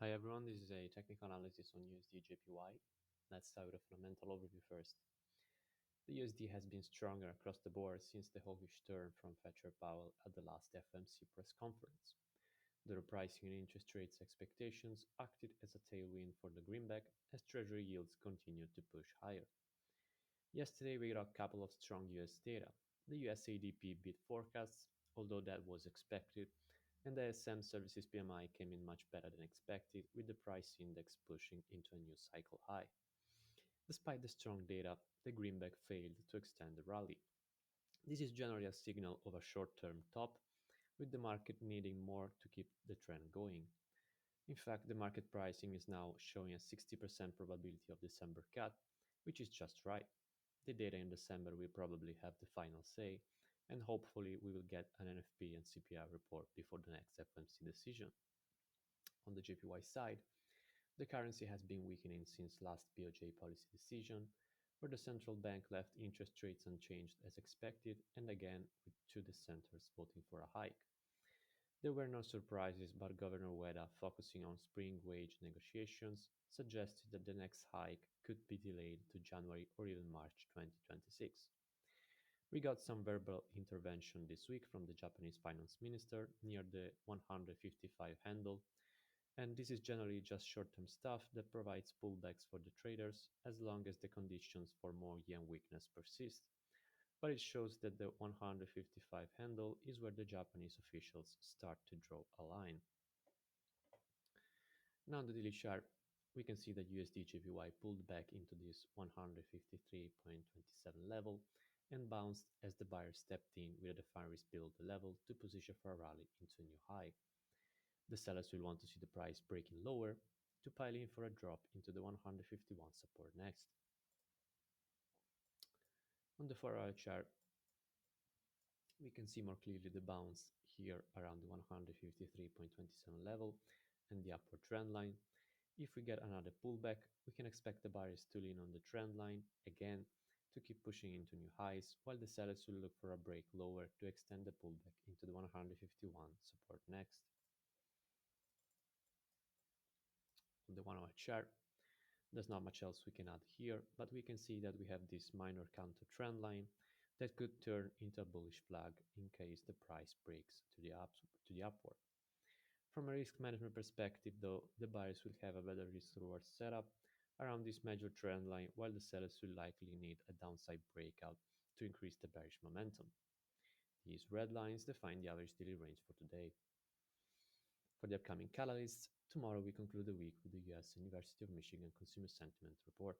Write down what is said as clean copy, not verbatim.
Hi everyone, this is a technical analysis on USDJPY. Let's start with a fundamental overview first. The USD has been stronger across the board since the hawkish turn from Fetcher Powell at the last FMC press conference. The repricing in interest rates expectations acted as a tailwind for the greenback as Treasury yields continued to push higher. Yesterday we got a couple of strong US data. The US ADP beat forecasts, although that was expected, and the SM Services PMI came in much better than expected, with the price index pushing into a new cycle high. Despite the strong data, the greenback failed to extend the rally. This is generally a signal of a short-term top, with the market needing more to keep the trend going. In fact, the market pricing is now showing a 60% probability of December cut, which is just right. The data in December will probably have the final say, and hopefully we will get an NFP and CPI report before the next FMC decision. On the JPY side, the currency has been weakening since last BOJ policy decision, where the central bank left interest rates unchanged as expected, and again with two dissenters voting for a hike. There were no surprises, but Governor Weda, focusing on spring wage negotiations, suggested that the next hike could be delayed to January or even March 2026. We got some verbal intervention this week from the Japanese finance minister near the 155 handle, and this is generally just short-term stuff that provides pullbacks for the traders as long as the conditions for more yen weakness persist. But it shows that the 155 handle is where the Japanese officials start to draw a line. Now on the daily chart, we can see that USD/JPY pulled back into this 153.27 level and bounced as the buyer stepped in with a defined risk below the level to position for a rally into a new high. The sellers will want to see the price breaking lower to pile in for a drop into the 151 support next. On the 4-hour chart, we can see more clearly the bounce here around the 153.27 level and the upward trend line. If we get another pullback, we can expect the buyers to lean on the trend line again to keep pushing into new highs, while the sellers will look for a break lower to extend the pullback into the 151 support next. On the 1-hour chart, there's not much else we can add here, but we can see that we have this minor counter trend line that could turn into a bullish flag in case the price breaks to the upward. From a risk management perspective, though, the buyers will have a better risk-reward setup around this major trend line, while the sellers will likely need a downside breakout to increase the bearish momentum. These red lines define the average daily range for today. For the upcoming catalysts, tomorrow we conclude the week with the US University of Michigan Consumer Sentiment Report.